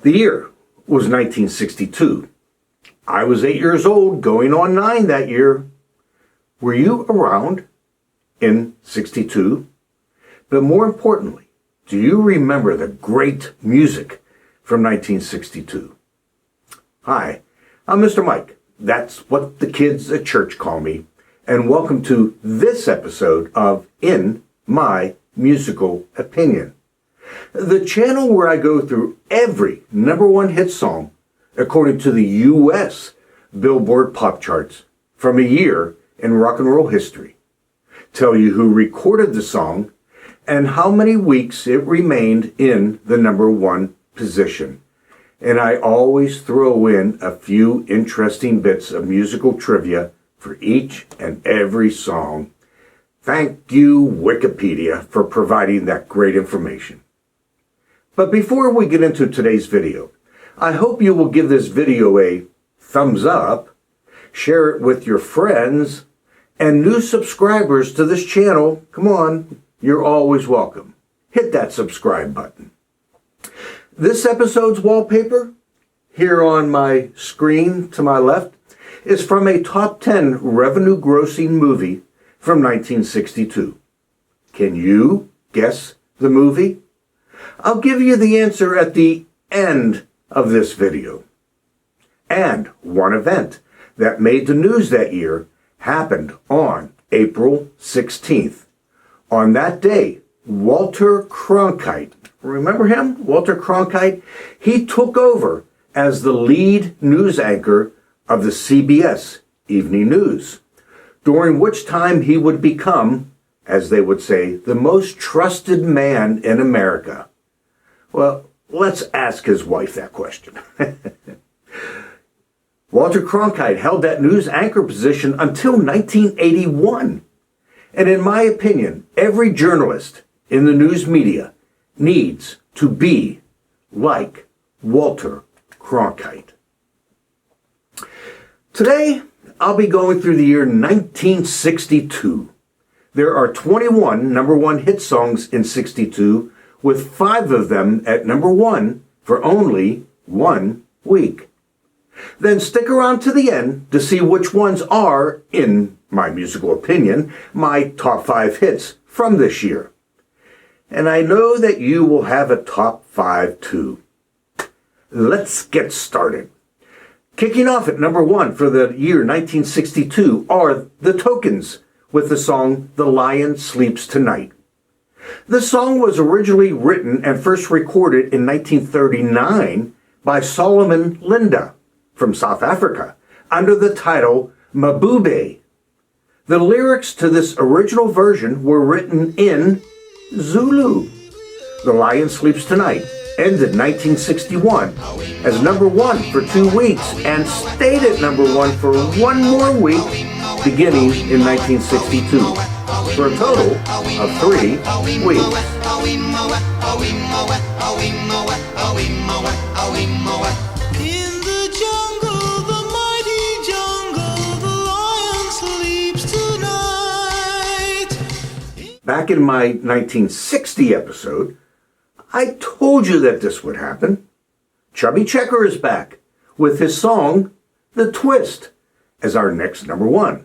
The year was 1962. I was 8 years old, going on 9 that year. Were you around in 62? But more importantly, do you remember the great music from 1962? Hi, I'm Mr. Mike. That's what the kids at church call me. And welcome to this episode of In My Musical Opinion, the channel where I go through every #1 hit song according to the US Billboard Pop Charts from a year in rock and roll history. Tell you who recorded the song and how many weeks it remained in the #1 position. And I always throw in a few interesting bits of musical trivia for each and every song. Thank you, Wikipedia, for providing that great information. But before we get into today's video, I hope you will give this video a thumbs up, share it with your friends, and new subscribers to this channel. Come on, you're always welcome. Hit that subscribe button. This episode's wallpaper, here on my screen to my left, is from a top 10 revenue-grossing movie from 1962. Can you guess the movie? I'll give you the answer at the end of this video. And one event that made the news that year happened on April 16th. On that day, Walter Cronkite, remember him? Walter Cronkite? He took over as the lead news anchor of the CBS Evening News, during which time he would become, as they would say, the most trusted man in America. Well, let's ask his wife that question. Walter Cronkite held that news anchor position until 1981. And in my opinion, every journalist in the news media needs to be like Walter Cronkite. Today, I'll be going through the year 1962. There are 21 #1 hit songs in 62, with 5 of them at #1 for only 1 week. Then stick around to the end to see which ones are, in my musical opinion, my top 5 hits from this year. And I know that you will have a top 5 too. Let's get started. Kicking off at #1 for the year 1962 are The Tokens with the song The Lion Sleeps Tonight. The song was originally written and first recorded in 1939 by Solomon Linda from South Africa under the title Mabube. The lyrics to this original version were written in Zulu. The Lion Sleeps Tonight ended 1961 as #1 for 2 weeks and stayed at #1 for 1 more week beginning in 1962 for a total of 3 weeks. In the jungle, the mighty jungle, the lion sleeps tonight. Back in my 1960 episode, I told you that this would happen. Chubby Checker is back with his song, The Twist, as our next #1.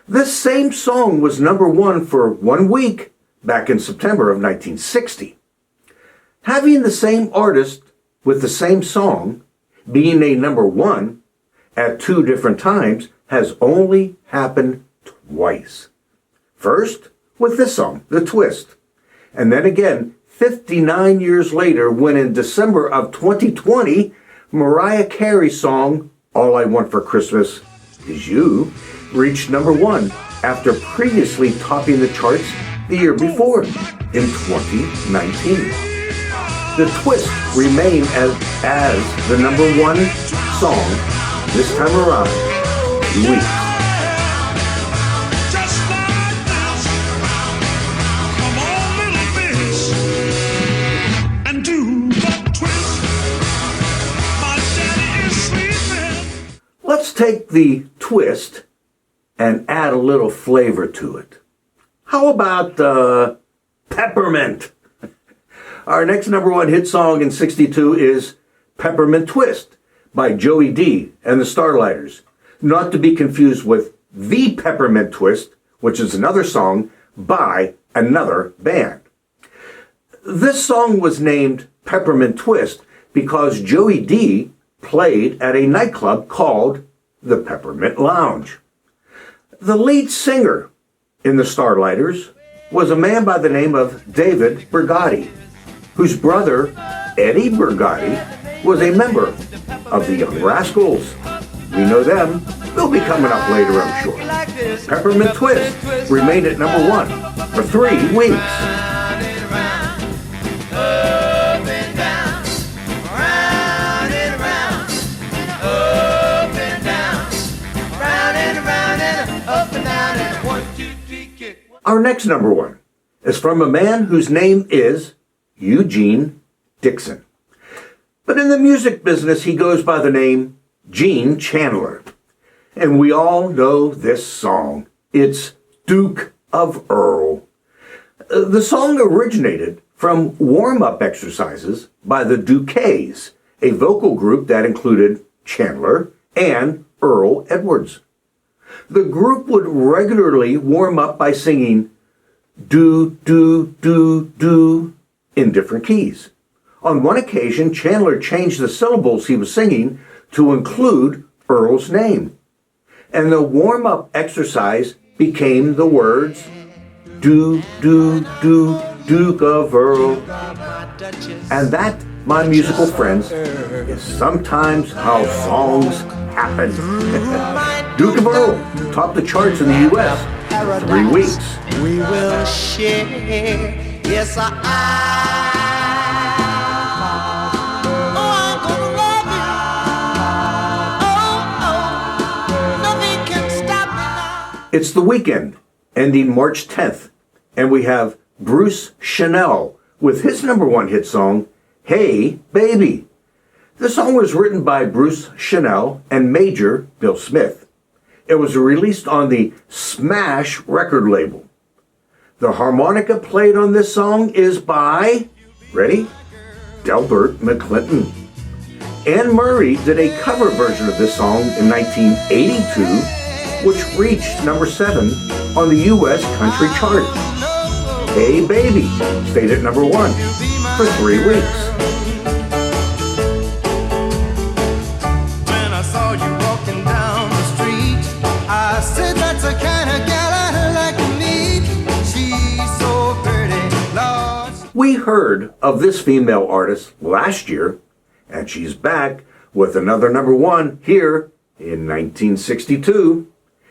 This same song was #1 for 1 week back in September of 1960. Having the same artist with the same song being a #1 at 2 different times has only happened twice. First, with this song, The Twist, and then again 59 years later, when in December of 2020, Mariah Carey's song, All I Want for Christmas Is You, reached #1 after previously topping the charts the year before, in 2019. The Twist remained as the #1 song this time around, 2 weeks. Let's take the twist and add a little flavor to it. How about peppermint? Our next #1 hit song in 62 is Peppermint Twist by Joey D and the Starlighters, not to be confused with The Peppermint Twist, which is another song by another band. This song was named Peppermint Twist because Joey D played at a nightclub called the Peppermint Lounge. The lead singer in the Starlighters was a man by the name of David Bergotti, whose brother, Eddie Bergotti, was a member of the Young Rascals. We know them. They'll be coming up later, I'm sure. Peppermint Twist remained at number 1 for 3 weeks. Our next number 1 is from a man whose name is Eugene Dixon. But in the music business, he goes by the name Gene Chandler. And we all know this song. It's Duke of Earl. The song originated from warm-up exercises by the Duquesnes, a vocal group that included Chandler and Earl Edwards. The group would regularly warm up by singing do, do, do, do in different keys. On one occasion, Chandler changed the syllables he was singing to include Earl's name. And the warm-up exercise became the words do, do, do, Duke of Earl. And that, my musical friends, is sometimes how songs happen. Duke of Earl topped the charts in the US for 3 weeks. We will share. Yes, I'm gonna love you. Oh, nothing can stop me now. It's the weekend, ending March 10th, and we have Bruce Chanel with his number 1 hit song, Hey Baby. The song was written by Bruce Chanel and Major Bill Smith. It was released on the Smash record label. The harmonica played on this song is by, ready? Delbert McClinton. Anne Murray did a cover version of this song in 1982, which reached number 7 on the US country chart. Hey Baby stayed at number 1 for 3 weeks. When I saw you walking down the street, I said that's the kind of gal I like to meet. She's so pretty, Lord. We heard of this female artist last year, and she's back with another number 1 here in 1962.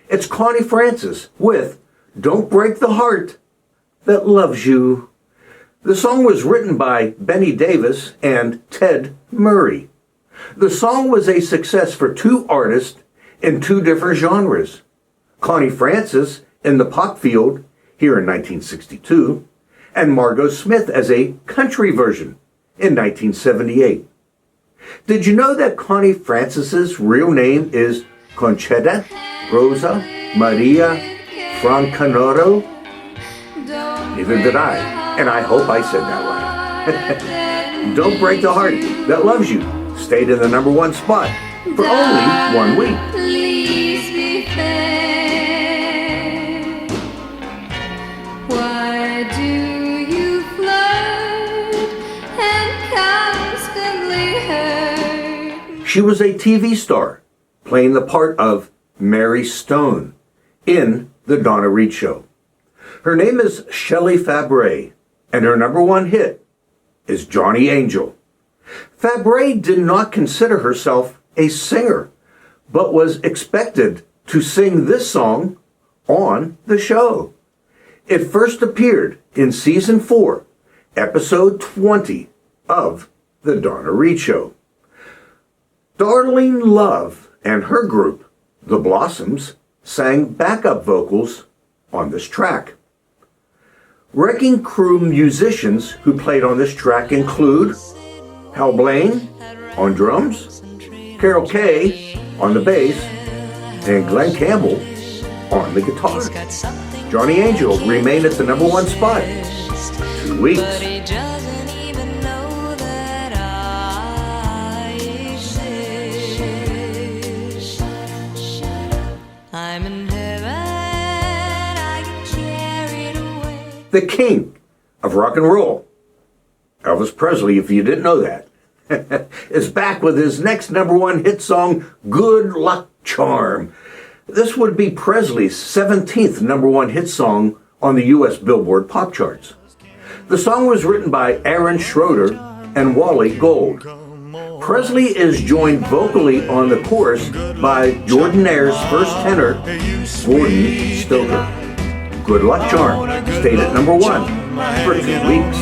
It's Connie Francis with Don't Break the Heart That Loves You. The song was written by Benny Davis and Ted Murray. The song was a success for 2 artists in 2 different genres. Connie Francis in the pop field here in 1962, and Margot Smith as a country version in 1978. Did you know that Connie Francis's real name is Conchetta Rosa Maria Francanoro? Neither did I, and I hope I said that right. Don't Break the Heart That Loves You stayed in the number 1 spot for only 1 week. Please be fair. Why do you flirt and constantly hurt? She was a TV star, playing the part of Mary Stone in The Donna Reed Show. Her name is Shelley Fabre, and her number 1 hit is Johnny Angel. Fabre did not consider herself a singer, but was expected to sing this song on the show. It first appeared in season 4, episode 20 of The Donna Reed Show. Darlene Love and her group, The Blossoms, sang backup vocals on this track. Wrecking Crew musicians who played on this track include Hal Blaine on drums, Carol Kay on the bass, and Glenn Campbell on the guitar. Johnny Angel remained at the number 1 spot for 2 weeks. But he doesn't even know that I the king of rock and roll, Elvis Presley, if you didn't know that, is back with his next number one hit song, Good Luck Charm. This would be Presley's 17th number one hit song on the US Billboard Pop Charts. The song was written by Aaron Schroeder and Wally Gold. Presley is joined vocally on the chorus by Jordanaire's first tenor, Gordon Stoker. Good Luck Charm stayed at number one for 2 weeks.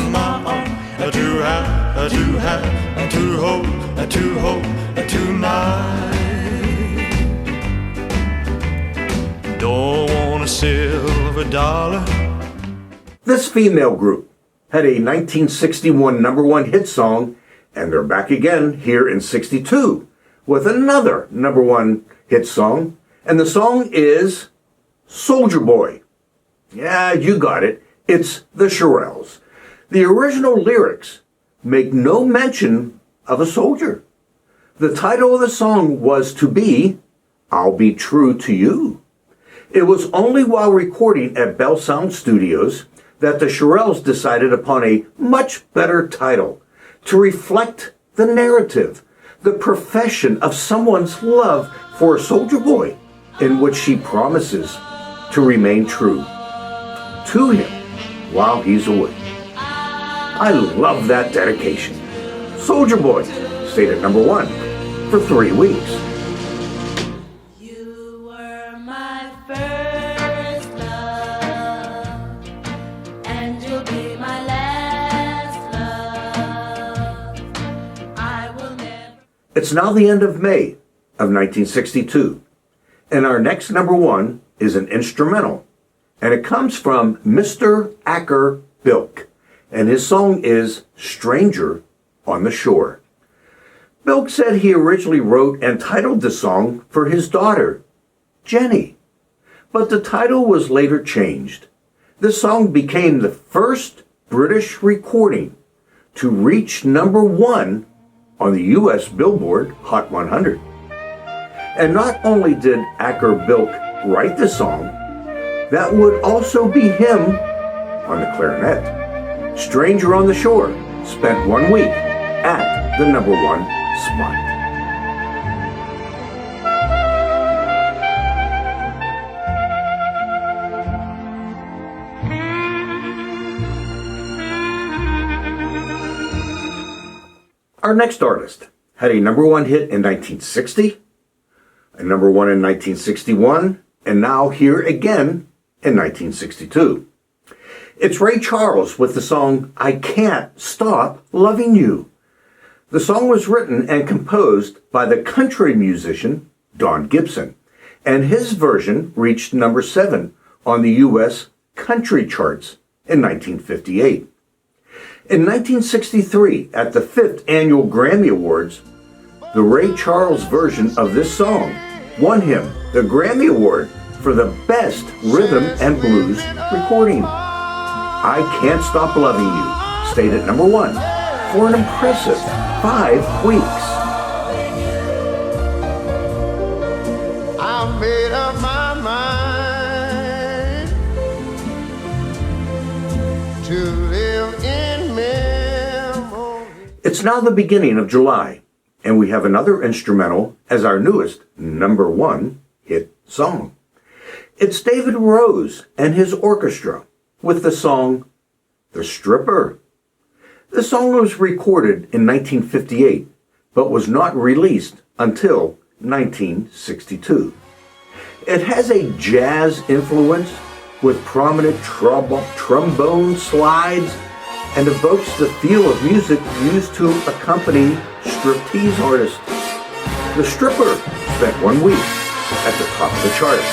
Don't want a silver dollar. This female group had a 1961 number one hit song, and they're back again here in 62 with another number one hit song, and the song is Soldier Boy. Yeah, you got it. It's the Shirelles. The original lyrics make no mention of a soldier. The title of the song was to be I'll Be True to You. It was only while recording at Bell Sound Studios that the Shirelles decided upon a much better title to reflect the narrative, the profession of someone's love for a soldier boy, in which she promises to remain true to him while he's away. I love that dedication. Soldier Boy stayed at number one for 3 weeks. You were my first love, and you'll be my last love. I will never. It's now the end of May of 1962, and our next number one is an instrumental, and it comes from Mr. Acker Bilk, and his song is Stranger on the Shore. Bilk said he originally wrote and titled the song for his daughter, Jenny, but the title was later changed. This song became the first British recording to reach number one on the US Billboard Hot 100. And not only did Acker Bilk write the song, that would also be him on the clarinet. Stranger on the Shore spent 1 week at the number one spot. Our next artist had a number one hit in 1960, a number one in 1961, and now here again in 1962. It's Ray Charles with the song I Can't Stop Loving You. The song was written and composed by the country musician Don Gibson, and his version reached number 7 on the US country charts in 1958. In 1963, at the 5th Annual Grammy Awards, the Ray Charles version of this song won him the Grammy Award for the Best Rhythm and Blues Recording. I Can't Stop Loving You stayed at number one for an impressive 5 weeks. I made up my mind to live in memory. It's now the beginning of July, and we have another instrumental as our newest number one hit song. It's David Rose and his orchestra with the song The Stripper. The song was recorded in 1958, but was not released until 1962. It has a jazz influence with prominent trombone slides and evokes the feel of music used to accompany striptease artists. The Stripper spent 1 week at the top of the chart.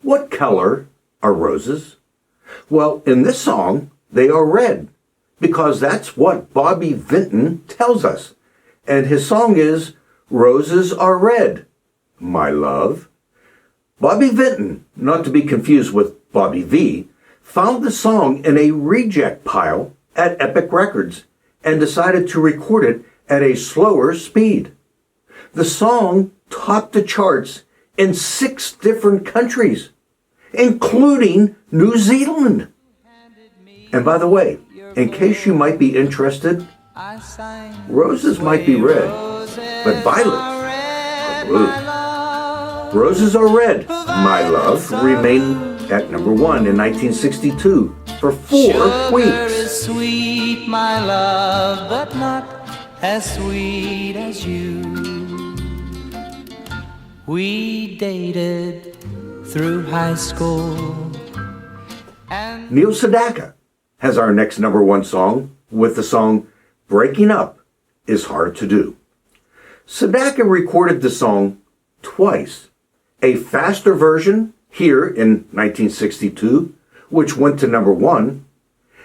What color are roses? Well, in this song, they are red, because that's what Bobby Vinton tells us. And his song is, Roses Are Red, My Love. Bobby Vinton, not to be confused with Bobby V, found the song in a reject pile at Epic Records and decided to record it at a slower speed. The song topped the charts in 6 different countries, including New Zealand. And by the way, in case you might be interested, roses might be red, but violets are blue. Roses Are Red, My Love, remained at number 1 in 1962 for 4 weeks. Is sweet, my love, but not as sweet as you. We dated through high school. And Neil Sedaka has our next number 1 song with the song Breaking Up Is Hard to Do. Sedaka recorded the song twice, a faster version here in 1962, which went to number 1,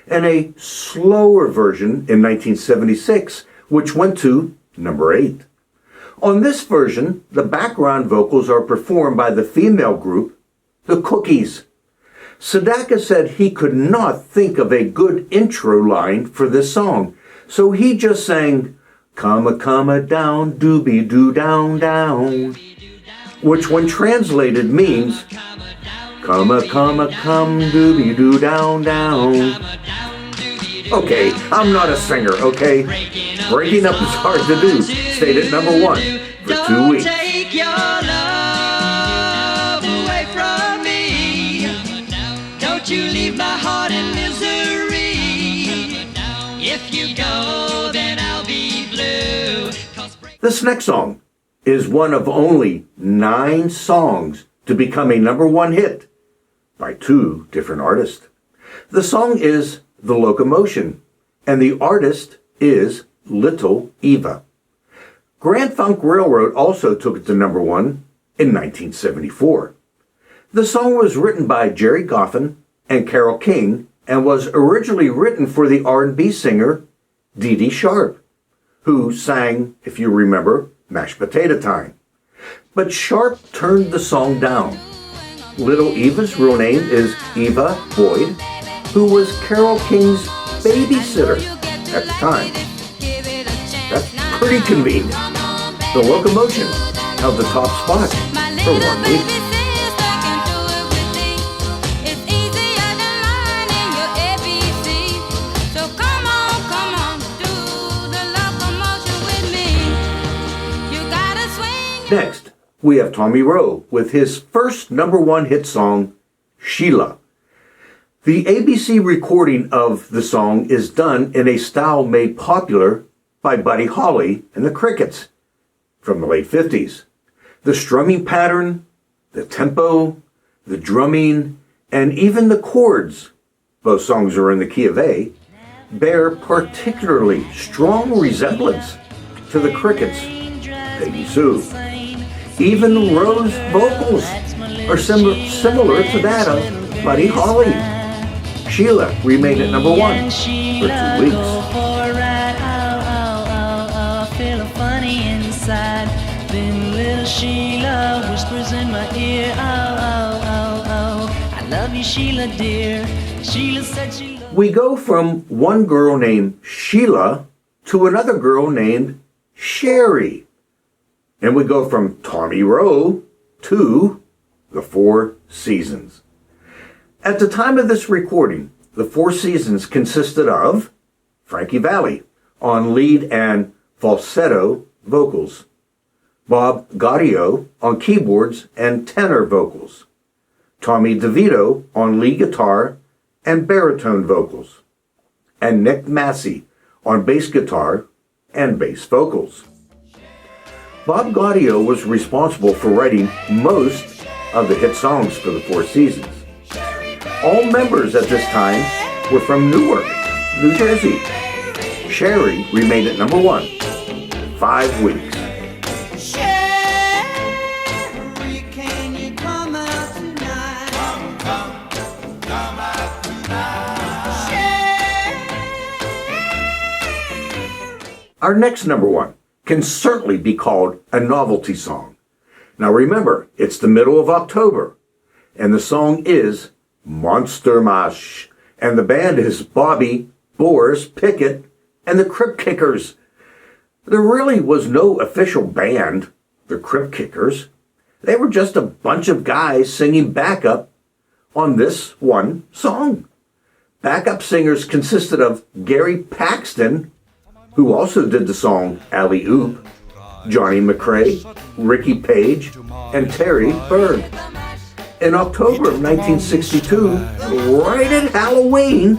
and a slower version in 1976, which went to number 8. On this version, the background vocals are performed by the female group, the Cookies. Sedaka said he could not think of a good intro line for this song, so he just sang, "Come down, doobie doo down down," which when translated means, "Come doobie doo down down." Okay, I'm not a singer, okay? Breaking Up Is Hard to Do stayed at number 1 for 2 weeks. take your love away from me. Don't you leave my heart in misery. If you go, then I'll be blue. This next song is one of only 9 songs to become a number 1 hit by 2 different artists. The song is The Locomotion, and the artist is Little Eva. Grand Funk Railroad also took it to number 1 in 1974. The song was written by Jerry Goffin and Carole King and was originally written for the R&B singer Dee Dee Sharp, who sang, if you remember, Mashed Potato Time. But Sharp turned the song down. Little Eva's real name is Eva Boyd, who was Carole King's babysitter at the time. That's pretty convenient. The Locomotion held the top spot for 1 week. Next, we have Tommy Roe with his first number 1 hit song, Sheila. The ABC recording of the song is done in a style made popular by Buddy Holly and the Crickets from the late 50s. The strumming pattern, the tempo, the drumming, and even the chords, both songs are in the key of A, bear particularly strong resemblance to the Crickets' Peggy Sue. Even Roe's vocals are similar to that of Buddy Holly. Sheila remained at number 1 for 2 weeks. Feel funny inside. Then little Sheila whispers in my ear, I love you, Sheila dear. Sheila said she loved. We go from one girl named Sheila to another girl named Sherry. And we go from Tommy Roe to the Four Seasons. At the time of this recording, the Four Seasons consisted of Frankie Valli on lead and falsetto vocals, Bob Gaudio on keyboards and tenor vocals, Tommy DeVito on lead guitar and baritone vocals, and Nick Massey on bass guitar and bass vocals. Bob Gaudio was responsible for writing most of the hit songs for the Four Seasons. All members at this time were from Newark, New Jersey. Sherry remained at number 1, 5 weeks. Sherry, can you come out tonight? Come out tonight. Sherry. Our next number 1 can certainly be called a novelty song. Now remember, it's the middle of October, and the song is Monster Mash, and the band is Bobby Boris Pickett, and the Crypt Kickers. There really was no official band, the Crypt Kickers. They were just a bunch of guys singing backup on this one song. Backup singers consisted of Gary Paxton, who also did the song Alley Oop, Johnny McRae, Ricky Page, and Terry Berg. In October of 1962, right at Halloween,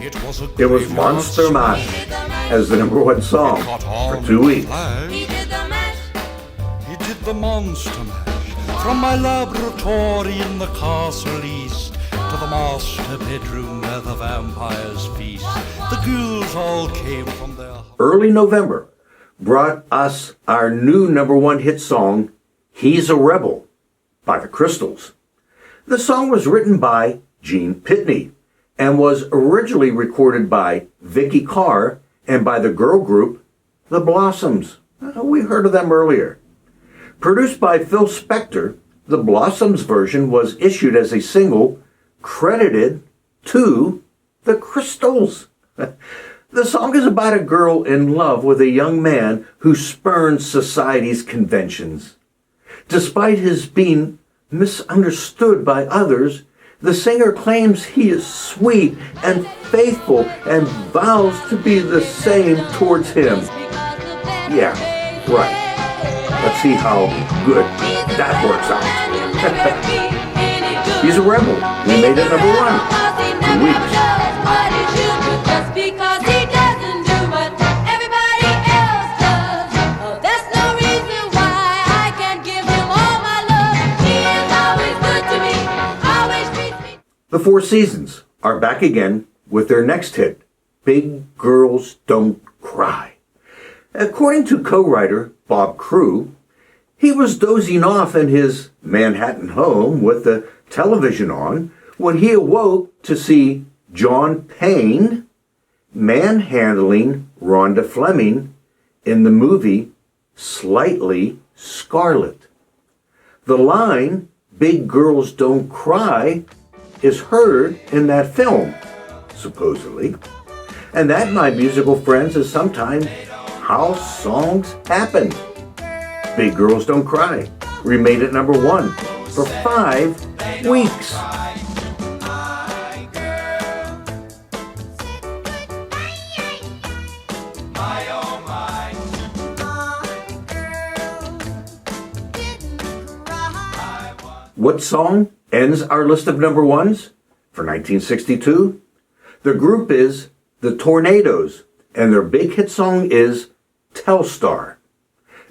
it was Monster Mash as the #1 song for 2 weeks. He did the monster mash from my laboratory in the castle east to the master bedroom where the vampires feast. The ghouls all came from their... Early November brought us our new #1 hit song, He's a Rebel, by the Crystals. The song was written by Gene Pitney and was originally recorded by Vicky Carr and by the girl group The Blossoms. We heard of them earlier. Produced by Phil Spector, the Blossoms version was issued as a single credited to the Crystals. The song is about a girl in love with a young man who spurns society's conventions. Despite his being misunderstood by others, the singer claims he is sweet and faithful and vows to be the same towards him. Yeah, right. Let's see how good that works out. He's a rebel. We made it #1. 2 weeks. Just because he doesn't do what everybody else does. Oh, that's no reason why I can't give him all my love. He is always good to me, always treats me. The Four Seasons are back again with their next hit, Big Girls Don't Cry. According to co-writer Bob Crew, he was dozing off in his Manhattan home with the television on when he awoke to see John Payne manhandling Rhonda Fleming in the movie Slightly Scarlet. The line, Big Girls Don't Cry, is heard in that film, supposedly. And that, my musical friends, is sometimes how songs happen. Big Girls Don't Cry remained at #1 for 5 weeks. What song ends our list of #1s for 1962? The group is the Tornadoes, and their big hit song is Telstar.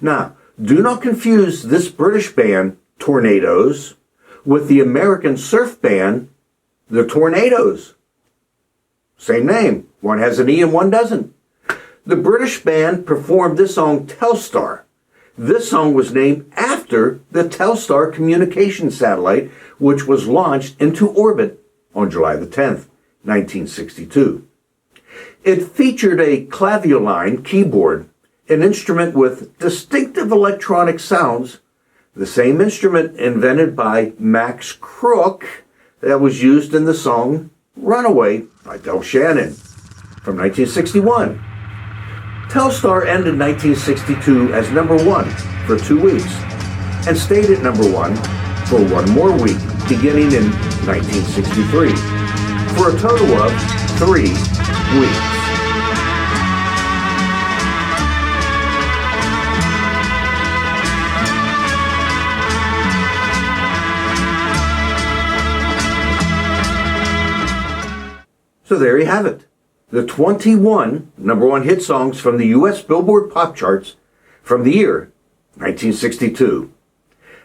Now, do not confuse this British band, Tornadoes, with the American surf band, the Tornadoes. Same name. One has an E and one doesn't. The British band performed this song, Telstar. This song was named after the Telstar communication satellite, which was launched into orbit on July the 10th, 1962. It featured a clavioline keyboard, an instrument with distinctive electronic sounds, the same instrument invented by Max Crook that was used in the song Runaway by Del Shannon from 1961. Telstar ended 1962 as #1 for 2 weeks and stayed at #1 for 1 more week beginning in 1963 for a total of 3 weeks. So there you have it. The 21 #1 hit songs from the US Billboard Pop Charts from the year 1962.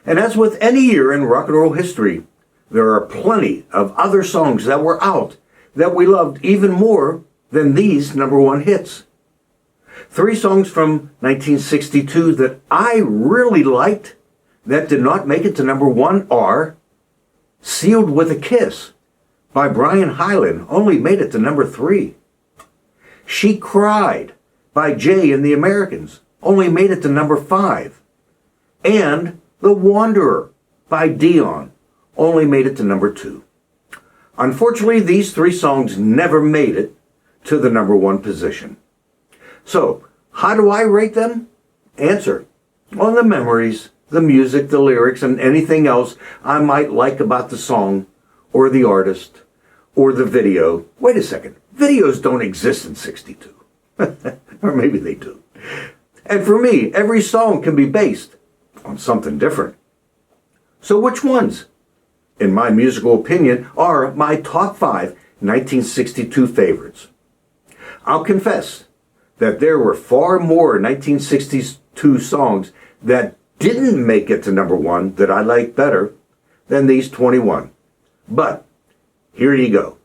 And as with any year in rock and roll history, there are plenty of other songs that were out that we loved even more than these #1 hits. 3 songs from 1962 that I really liked that did not make it to #1 are Sealed with a Kiss by Brian Hyland, only made it to #3. She Cried by Jay and the Americans, only made it to #5. And The Wanderer by Dion, only made it to #2. Unfortunately, these 3 songs never made it to the number one position. So, how do I rate them? Answer: on the memories, the music, the lyrics, and anything else I might like about the song, or the artist, or the video. Wait a second, videos don't exist in 62. Or maybe they do. And for me, every song can be based on something different. So which ones, in my musical opinion, are my top 5 1962 favorites? I'll confess that there were far more 1962 songs that didn't make it to number one that I like better than these 21. But here you go.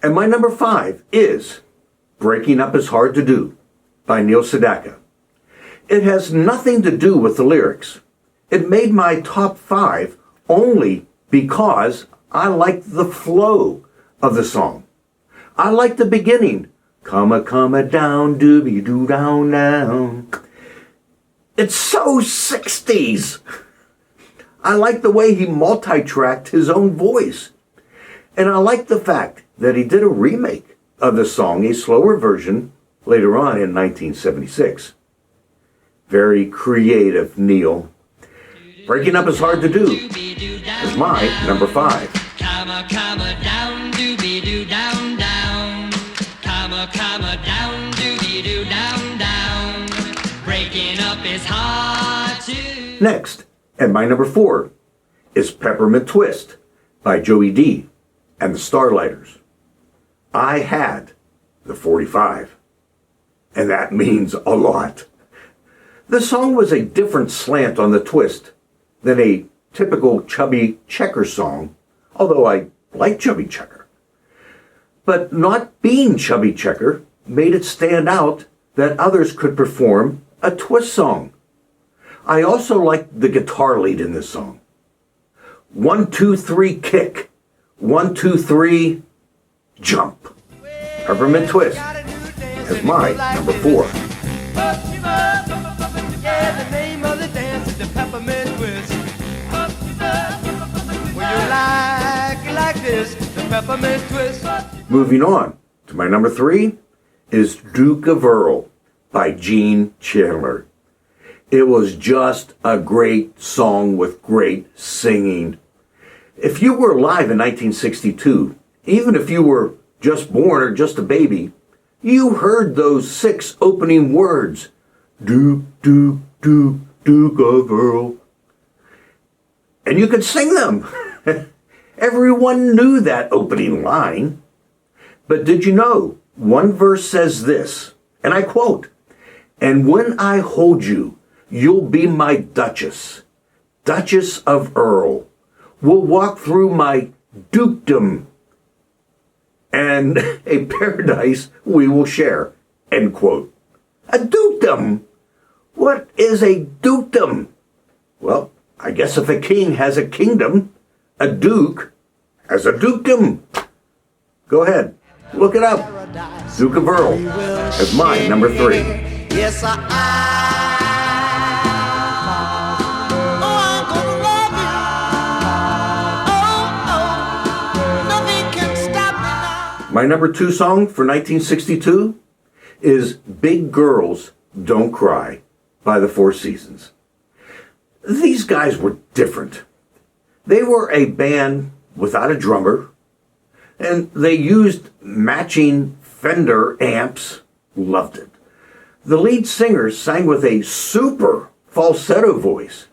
And my number 5 is Breaking Up Is Hard to Do by Neil Sedaka. It has nothing to do with the lyrics. It made my top 5 only because I liked the flow of the song. I liked the beginning. Comma, comma, down, doobie, doo, down, down. It's so 60s. I like the way he multi-tracked his own voice. And I like the fact that he did a remake of the song, a slower version, later on in 1976. Very creative, Neil. Breaking Up Is Hard to Do is my number 5. Comma, comma, down, doobie doo, down, down. Comma, comma, down, doobie doo, down, down. Breaking up is hard to. Next, at my number 4, is Peppermint Twist by Joey D and the Starlighters. I had the 45, and that means a lot. The song was a different slant on the twist than a typical Chubby Checker song, although I like Chubby Checker. But not being Chubby Checker made it stand out that others could perform a twist song. I also liked the guitar lead in this song. 1, 2, 3, kick. 1, 2, 3, jump. Peppermint Twist is my number 4. Yeah, the name of the dance is the Peppermint Twist. Well, you like it like this, the Peppermint Twist. Moving on to my number 3 is Duke of Earl by Gene Chandler. It was just a great song with great singing. If you were alive in 1962, even if you were just born or just a baby, you heard those 6 opening words. Duke, Duke, Duke, Duke of Earl. And you could sing them. Everyone knew that opening line. But did you know, one verse says this, and I quote, "And when I hold you, you'll be my Duchess, Duchess of Earl. We'll walk through my dukedom, and a paradise we will share," end quote. A dukedom? What is a dukedom? Well, I guess if a king has a kingdom, a duke has a dukedom. Go ahead, look it up. Duke of Earl is my number 3. Yes, I'm gonna love you. Nothing can stop me now. My number 2 song for 1962 is Big Girls Don't Cry by the Four Seasons. These guys were different. They were a band without a drummer, and they used matching Fender amps. Loved it. The lead singer sang with a super falsetto voice,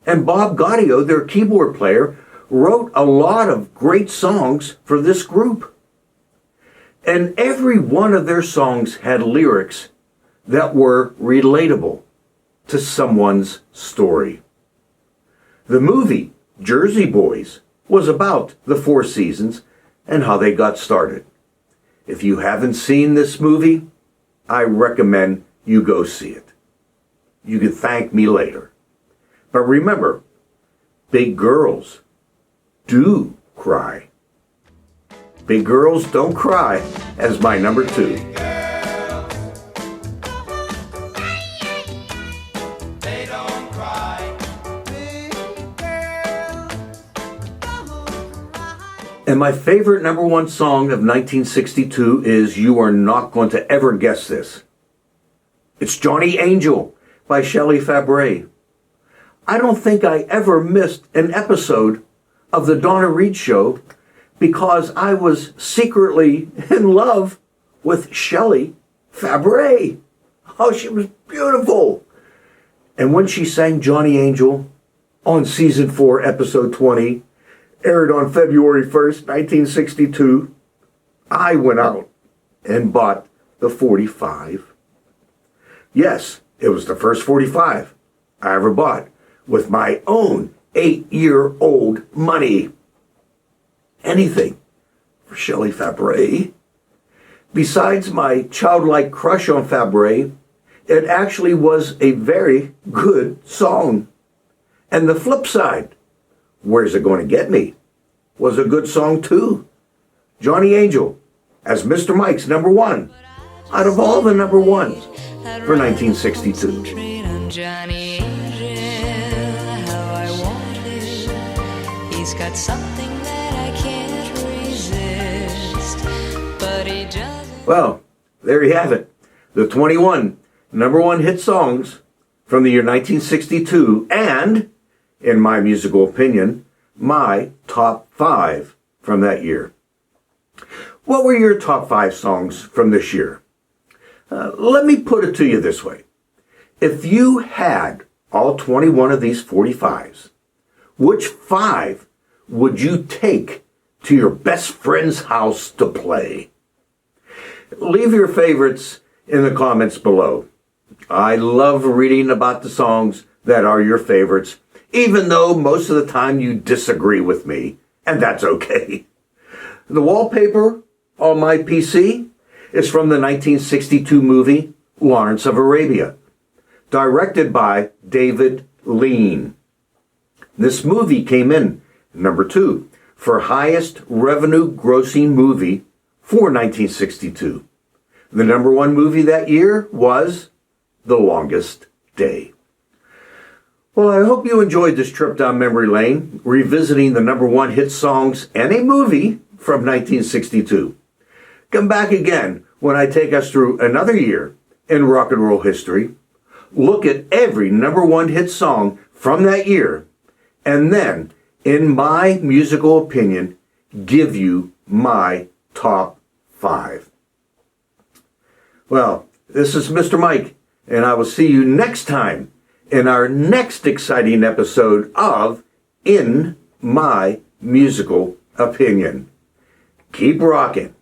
and Bob Gaudio, their keyboard player, wrote a lot of great songs for this group. And every one of their songs had lyrics that were relatable to someone's story. The movie Jersey Boys was about the Four Seasons and how they got started. If you haven't seen this movie, I recommend you go see it. You can thank me later. But remember, big girls do cry. Big Girls Don't Cry as my number 2. They don't cry. And my favorite number one song of 1962 is You Are Not Going to Ever Guess This. It's Johnny Angel by Shelley Fabares. I don't think I ever missed an episode of the Donna Reed Show because I was secretly in love with Shelley Fabares. Oh, she was beautiful. And when she sang Johnny Angel on season 4, episode 20, aired on February 1st, 1962, I went out and bought the 45. Yes, it was the first 45 I ever bought with my own 8-year-old money. Anything for Shelley Fabares. Besides my childlike crush on Fabares, it actually was a very good song. And the flip side, Where's It Going to Get Me, was a good song too. Johnny Angel as Mr. Mike's number one out of all the number ones for 1962. Johnny Angel, how I want him. He's got something that I can't resist, but he doesn't. Well, there you have it. The 21 number one hit songs from the year 1962 and, in my musical opinion, my top 5 from that year. What were your top 5 songs from this year? Let me put it to you this way. If you had all 21 of these 45s, which 5 would you take to your best friend's house to play? Leave your favorites in the comments below. I love reading about the songs that are your favorites, even though most of the time you disagree with me, and that's okay. The wallpaper on my PC is from the 1962 movie Lawrence of Arabia, directed by David Lean. This movie came in number 2 for highest revenue grossing movie for 1962. The number 1 movie that year was The Longest Day. Well, I hope you enjoyed this trip down memory lane, revisiting the number 1 hit songs and a movie from 1962. Come back again when I take us through another year in rock and roll history, look at every number 1 hit song from that year, and then, in my musical opinion, give you my top 5. Well, this is Mr. Mike, and I will see you next time in our next exciting episode of In My Musical Opinion. Keep rocking.